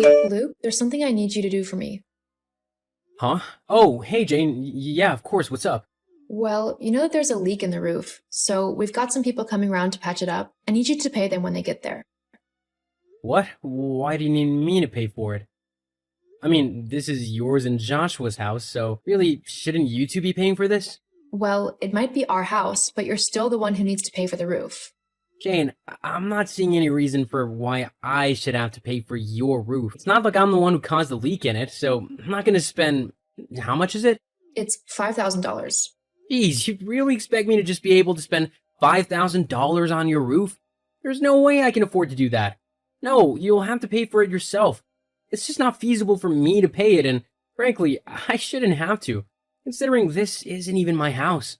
Hey, Luke, there's something I need you to do for me. Huh? Oh, hey Jane. Yeah, of course. What's up? Well, you know that there's a leak in the roof, so we've got some people coming around to patch it up. I need you to pay them when they get there. What? Why do you need me to pay for it? I mean, this is yours and Joshua's house, so really, shouldn't you two be paying for this? Well, it might be our house, but you're still the one who needs to pay for the roof. Jane, I'm not seeing any reason for why I should have to pay for your roof. It's not like I'm the one who caused the leak in it, so I'm not gonna spend. How much is it? It's $5,000. Geez, you really expect me to just be able to spend $5,000 on your roof? There's no way I can afford to do that. No, you'll have to pay for it yourself. It's just not feasible for me to pay it, and frankly, I shouldn't have to, considering this isn't even my house.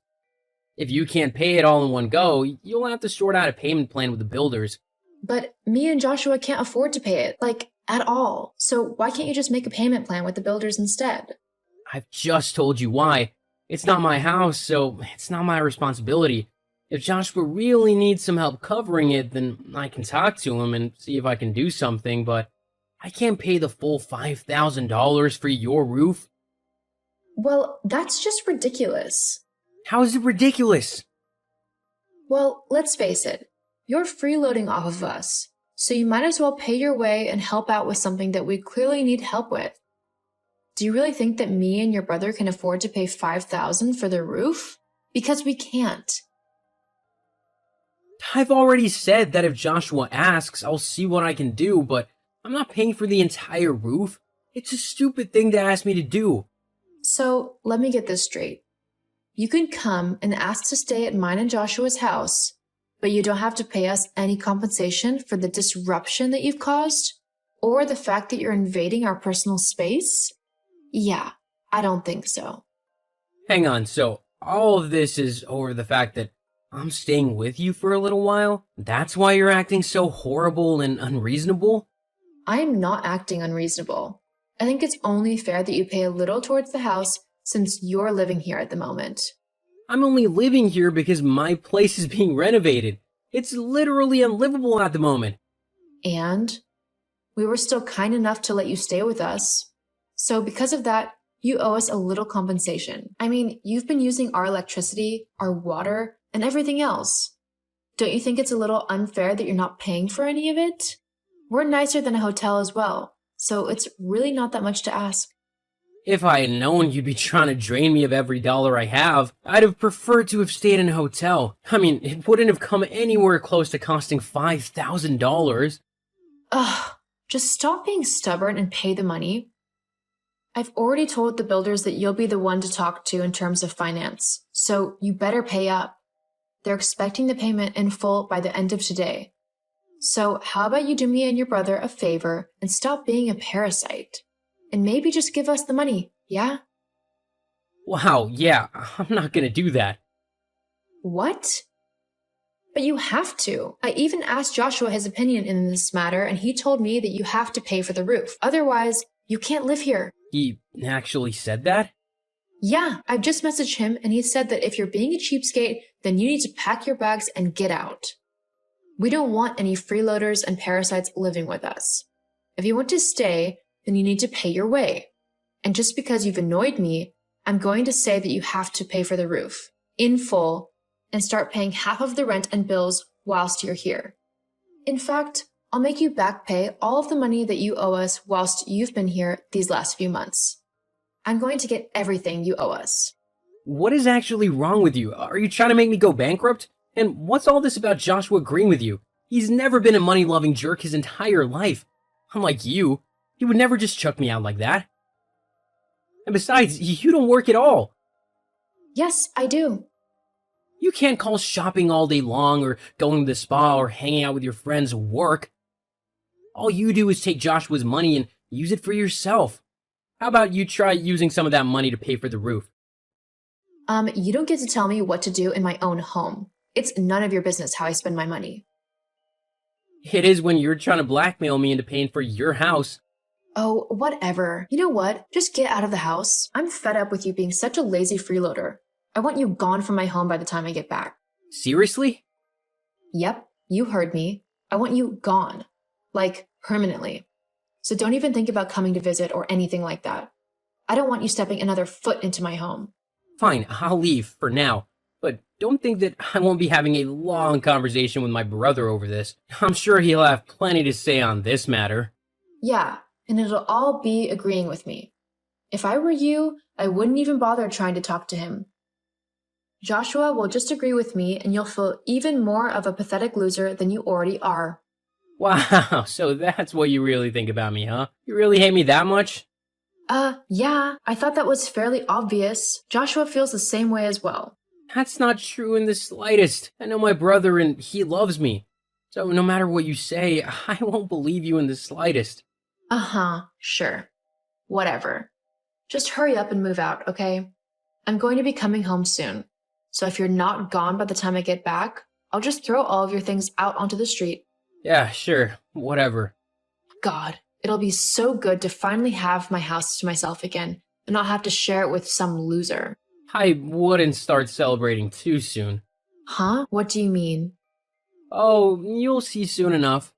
If you can't pay it all in one go, you'll have to sort out a payment plan with the builders. But me and Joshua can't afford to pay it, like, at all. So why can't you just make a payment plan with the builders instead? I've just told you why. It's not my house, so it's not my responsibility. If Joshua really needs some help covering it, then I can talk to him and see if I can do something, but I can't pay the full $5,000 for your roof. Well, that's just ridiculous. How is it ridiculous? Well, let's face it, you're freeloading off of us, so you might as well pay your way and help out with something that we clearly need help with. Do you really think that me and your brother can afford to pay $5,000 for the roof? Because we can't. I've already said that if Joshua asks, I'll see what I can do, but I'm not paying for the entire roof. It's a stupid thing to ask me to do. So let me get this straight. You can come and ask to stay at mine and Joshua's house, but you don't have to pay us any compensation for the disruption that you've caused or the fact that you're invading our personal space? Yeah, I don't think so. Hang on, so all of this is over the fact that I'm staying with you for a little while? That's why you're acting so horrible and unreasonable? I am not acting unreasonable. I think it's only fair that you pay a little towards the house since you're living here at the moment. I'm only living here because my place is being renovated. It's literally unlivable at the moment. And we were still kind enough to let you stay with us. So because of that, you owe us a little compensation. I mean, you've been using our electricity, our water, and everything else. Don't you think it's a little unfair that you're not paying for any of it? We're nicer than a hotel as well, so it's really not that much to ask. If I had known you'd be trying to drain me of every dollar I have, I'd have preferred to have stayed in a hotel. I mean, it wouldn't have come anywhere close to costing $5,000. Ugh, just stop being stubborn and pay the money. I've already told the builders that you'll be the one to talk to in terms of finance, so you better pay up. They're expecting the payment in full by the end of today. So how about you do me and your brother a favor and stop being a parasite? And maybe just give us the money, yeah? Wow, yeah, I'm not gonna do that. What? But you have to. I even asked Joshua his opinion in this matter, and he told me that you have to pay for the roof. Otherwise, you can't live here. He actually said that? Yeah, I've just messaged him, and he said that if you're being a cheapskate, then you need to pack your bags and get out. We don't want any freeloaders and parasites living with us. If you want to stay, then you need to pay your way. And just because you've annoyed me, I'm going to say that you have to pay for the roof, in full, and start paying half of the rent and bills whilst you're here. In fact, I'll make you back pay all of the money that you owe us whilst you've been here these last few months. I'm going to get everything you owe us. What is actually wrong with you? Are you trying to make me go bankrupt? And what's all this about Joshua agreeing with you? He's never been a money-loving jerk his entire life. Unlike you, he would never just chuck me out like that. And besides, you don't work at all. Yes, I do. You can't call shopping all day long or going to the spa or hanging out with your friends work. All you do is take Joshua's money and use it for yourself. How about you try using some of that money to pay for the roof? You don't get to tell me what to do in my own home. It's none of your business how I spend my money. It is when you're trying to blackmail me into paying for your house. Oh, whatever. You know what? Just get out of the house. I'm fed up with you being such a lazy freeloader. I want you gone from my home by the time I get back. Seriously? Yep, you heard me. I want you gone. Like, permanently. so don't even think about coming to visit or anything like that. I don't want you stepping another foot into my home. Fine, I'll leave for now. But don't think that I won't be having a long conversation with my brother over this. I'm sure he'll have plenty to say on this matter. Yeah, and it'll all be agreeing with me. If I were you, I wouldn't even bother trying to talk to him. Joshua will just agree with me, and you'll feel even more of a pathetic loser than you already are. Wow, so that's what you really think about me, huh? You really hate me that much? Yeah, I thought that was fairly obvious. Joshua feels the same way as well. That's not true in the slightest. I know my brother and he loves me. So no matter what you say, I won't believe you in the slightest. Sure. Whatever. Just hurry up and move out, okay? I'm going to be coming home soon. So if you're not gone by the time I get back, I'll just throw all of your things out onto the street. Yeah, sure. Whatever. God, it'll be so good to finally have my house to myself again and not have to share it with some loser. I wouldn't start celebrating too soon. Huh? What do you mean? Oh, you'll see soon enough.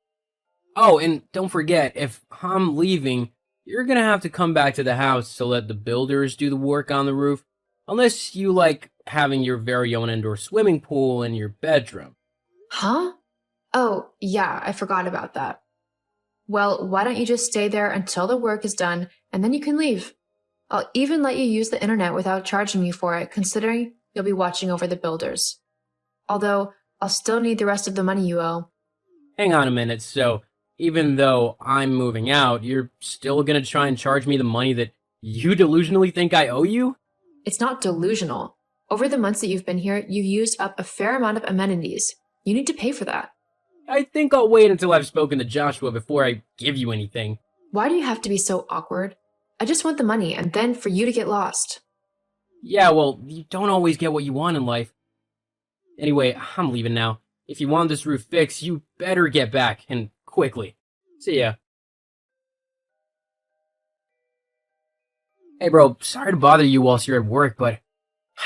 Oh, and don't forget, if I'm leaving, you're gonna have to come back to the house to let the builders do the work on the roof. Unless you like having your very own indoor swimming pool in your bedroom. Huh? Oh, yeah, I forgot about that. Well, why don't you just stay there until the work is done, and then you can leave. I'll even let you use the internet without charging you for it, considering you'll be watching over the builders. Although, I'll still need the rest of the money you owe. Hang on a minute, so even though I'm moving out, you're still gonna try and charge me the money that you delusionally think I owe you? It's not delusional. Over the months that you've been here, you've used up a fair amount of amenities. You need to pay for that. I think I'll wait until I've spoken to Joshua before I give you anything. Why do you have to be so awkward? I just want the money, and then for you to get lost. Yeah, well, you don't always get what you want in life. Anyway, I'm leaving now. If you want this roof fixed, you better get back, and quickly. See ya. Hey bro, sorry to bother you whilst you're at work, but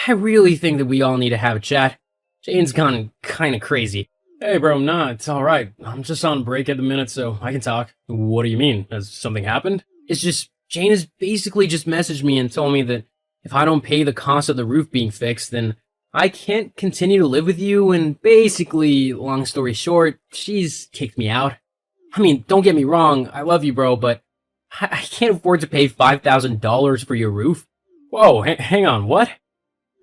I really think that we all need to have a chat. Jane's gone kinda crazy. Hey bro, nah, it's alright. I'm just on break at the minute, so I can talk. What do you mean? Has something happened? It's just, Jane has basically just messaged me and told me that if I don't pay the cost of the roof being fixed, then I can't continue to live with you, and basically, long story short, she's kicked me out. I mean, don't get me wrong, I love you bro, but I can't afford to pay $5,000 for your roof. Whoa, hang on, what?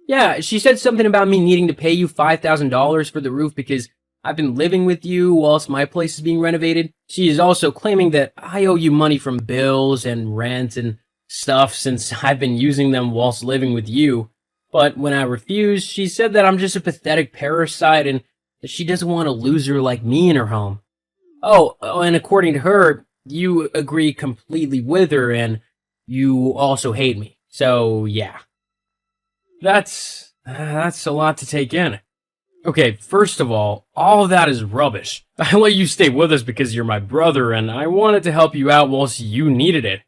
Yeah, she said something about me needing to pay you $5,000 for the roof because I've been living with you whilst my place is being renovated. She is also claiming that I owe you money from bills and rent and stuff since I've been using them whilst living with you. But when I refused, she said that I'm just a pathetic parasite and that she doesn't want a loser like me in her home. Oh, and according to her, you agree completely with her and you also hate me. So, yeah. That's a lot to take in. Okay, first of all of that is rubbish. I let you stay with us because you're my brother and I wanted to help you out whilst you needed it.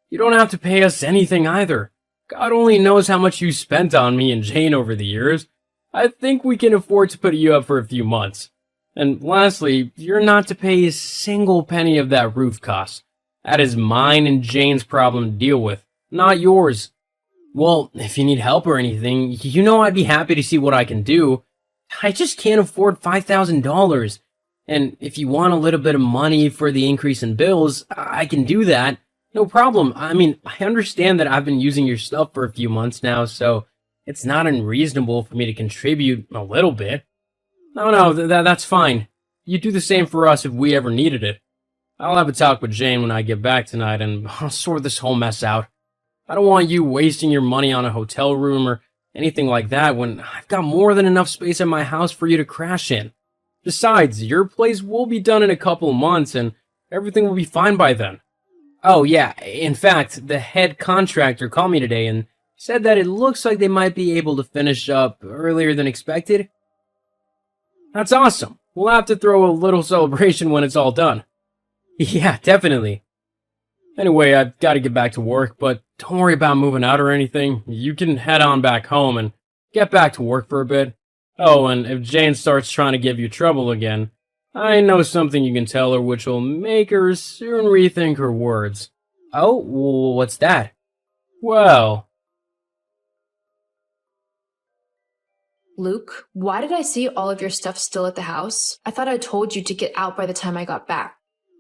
You don't have to pay us anything either. God only knows how much you spent on me and Jane over the years. I think we can afford to put you up for a few months. And lastly, you're not to pay a single penny of that roof cost. That is mine and Jane's problem to deal with, not yours. Well, if you need help or anything, you know I'd be happy to see what I can do. I just can't afford $5,000. And if you want a little bit of money for the increase in bills, I can do that. No problem. I mean, I understand that I've been using your stuff for a few months now, so it's not unreasonable for me to contribute a little bit. No, that's fine. You do the same for us if we ever needed it. I'll have a talk with Jane when I get back tonight, and I'll sort this whole mess out. I don't want you wasting your money on a hotel room or anything like that when I've got more than enough space at my house for you to crash in. Besides, your place will be done in a couple of months, and everything will be fine by then. Oh yeah, in fact, the head contractor called me today and said that it looks like they might be able to finish up earlier than expected. That's awesome. We'll have to throw a little celebration when it's all done. Yeah, definitely. Anyway, I've got to get back to work, but don't worry about moving out or anything. You can head on back home and get back to work for a bit. Oh, and if Jane starts trying to give you trouble again, I know something you can tell her which will make her soon rethink her words. Oh, what's that? Well, Luke, why did I see all of your stuff still at the house? I thought I told you to get out by the time I got back.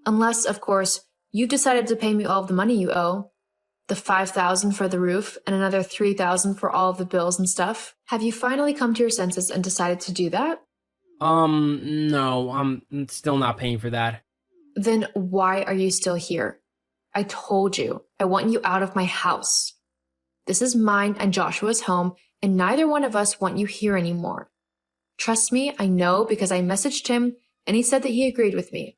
Unless, of course, you decided to pay me all of the money you owe. The $5,000 for the roof and another $3,000 for all of the bills and stuff. Have you finally come to your senses and decided to do that? no, I'm still not paying for that. Then why are you still here? I told you, I want you out of my house. This is mine and Joshua's home, and neither one of us want you here anymore. Trust me, I know because I messaged him and he said that he agreed with me.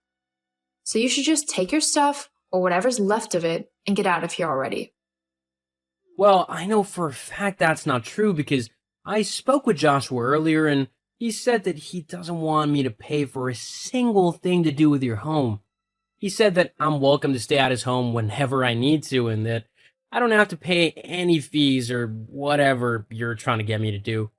So you should just take your stuff or whatever's left of it and get out of here already. Well, I know for a fact that's not true because I spoke with Joshua earlier and he said that he doesn't want me to pay for a single thing to do with your home. He said that I'm welcome to stay at his home whenever I need to and that I don't have to pay any fees or whatever you're trying to get me to do.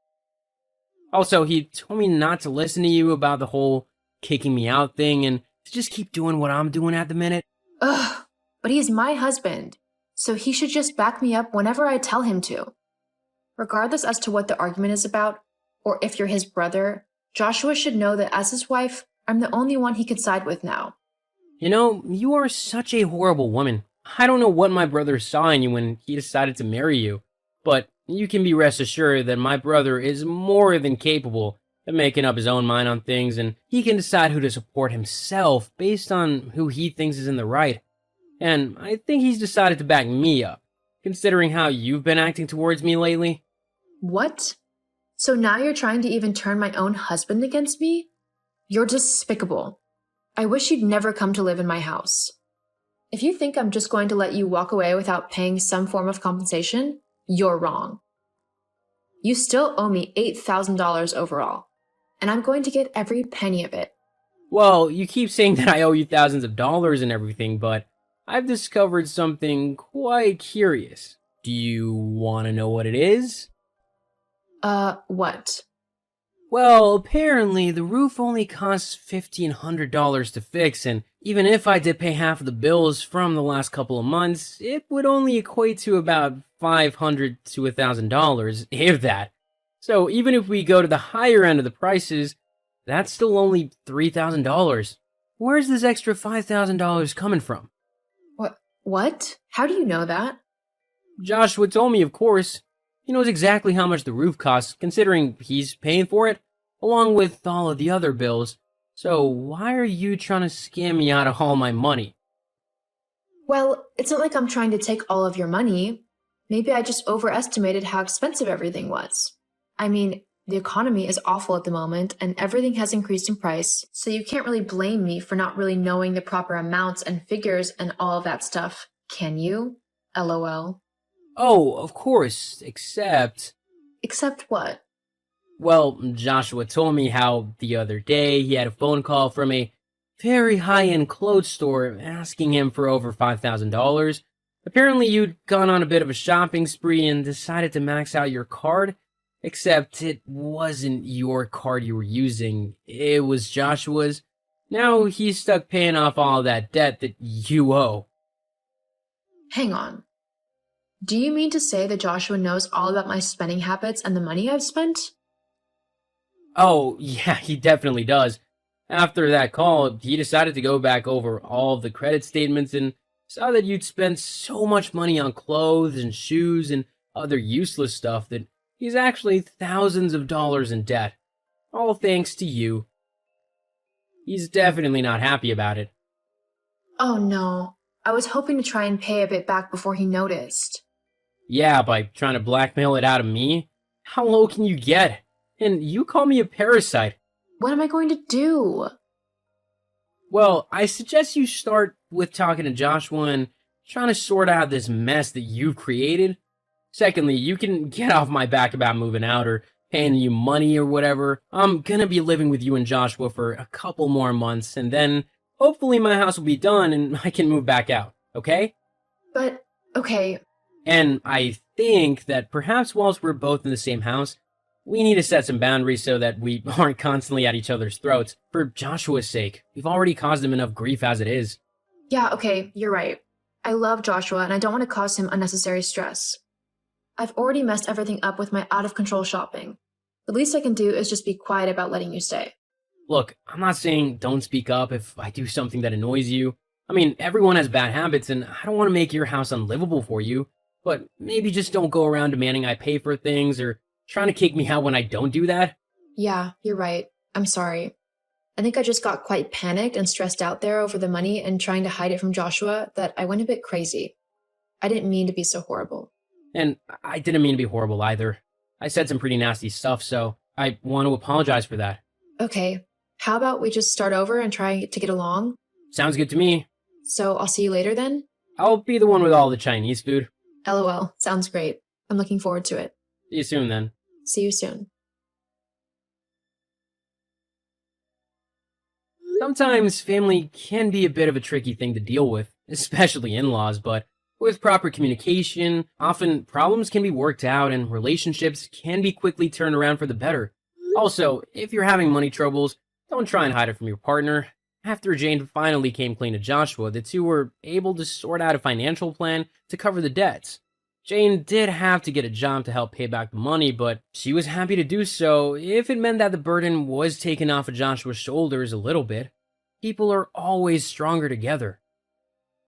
Also, he told me not to listen to you about the whole kicking me out thing and to just keep doing what I'm doing at the minute. Ugh, but he's my husband, so he should just back me up whenever I tell him to. Regardless as to what the argument is about, or if you're his brother, Joshua should know that as his wife, I'm the only one he could side with now. You know, you are such a horrible woman. I don't know what my brother saw in you when he decided to marry you, but you can be rest assured that my brother is more than capable of making up his own mind on things, and he can decide who to support himself based on who he thinks is in the right. And I think he's decided to back me up, considering how you've been acting towards me lately. What? So now you're trying to even turn my own husband against me? You're despicable. I wish you'd never come to live in my house. If you think I'm just going to let you walk away without paying some form of compensation, you're wrong. You still owe me $8,000 overall, and I'm going to get every penny of it. Well, you keep saying that I owe you thousands of dollars and everything, but I've discovered something quite curious. Do you want to know what it is? What? Well, apparently the roof only costs $1,500 to fix, and even if I did pay half of the bills from the last couple of months, it would only equate to about $500 to $1,000, if that. So even if we go to the higher end of the prices, that's still only $3,000. Where's this extra $5,000 coming from? What? How do you know that? Joshua told me, of course. He knows exactly how much the roof costs, considering he's paying for it, along with all of the other bills. So why are you trying to scam me out of all my money? Well, it's not like I'm trying to take all of your money. Maybe I just overestimated how expensive everything was. I mean, the economy is awful at the moment, and everything has increased in price, so you can't really blame me for not really knowing the proper amounts and figures and all of that stuff, can you? LOL. Oh, of course, except... Except what? Well, Joshua told me how the other day he had a phone call from a very high-end clothes store asking him for over $5,000. Apparently you'd gone on a bit of a shopping spree and decided to max out your card, except it wasn't your card you were using, it was Joshua's. Now he's stuck paying off all that debt that you owe. Hang on. Do you mean to say that Joshua knows all about my spending habits and the money I've spent? Oh, yeah, he definitely does. After that call, he decided to go back over all of the credit statements and saw that you'd spent so much money on clothes and shoes and other useless stuff that he's actually thousands of dollars in debt. All thanks to you. He's definitely not happy about it. Oh no. I was hoping to try and pay a bit back before he noticed. Yeah, by trying to blackmail it out of me? How low can you get? And you call me a parasite. What am I going to do? Well, I suggest you start with talking to Joshua and trying to sort out this mess that you've created. Secondly, you can get off my back about moving out or paying you money or whatever. I'm gonna be living with you and Joshua for a couple more months, and then hopefully my house will be done and I can move back out, okay? But, okay. And I think that perhaps whilst we're both in the same house, We need to set some boundaries so that we aren't constantly at each other's throats. For Joshua's sake, we've already caused him enough grief as it is. Yeah, okay, you're right. I love Joshua and I don't want to cause him unnecessary stress. I've already messed everything up with my out-of-control shopping. The least I can do is just be quiet about letting you stay. Look, I'm not saying don't speak up if I do something that annoys you. I mean, everyone has bad habits, and I don't want to make your house unlivable for you. But maybe just don't go around demanding I pay for things or trying to kick me out when I don't do that. Yeah, you're right. I'm sorry. I think I just got quite panicked and stressed out there over the money and trying to hide it from Joshua that I went a bit crazy. I didn't mean to be so horrible. And I didn't mean to be horrible either. I said some pretty nasty stuff, so I want to apologize for that. Okay, how about we just start over and try to get along? Sounds good to me. So I'll see you later then? I'll be the one with all the Chinese food. LOL, sounds great. I'm looking forward to it. See you soon then. See you soon. Sometimes family can be a bit of a tricky thing to deal with, especially in-laws, but with proper communication, often problems can be worked out and relationships can be quickly turned around for the better. Also, if you're having money troubles, don't try and hide it from your partner. After Jane finally came clean to Joshua, the two were able to sort out a financial plan to cover the debts. Jane did have to get a job to help pay back the money, but she was happy to do so if it meant that the burden was taken off of Joshua's shoulders a little bit. People are always stronger together.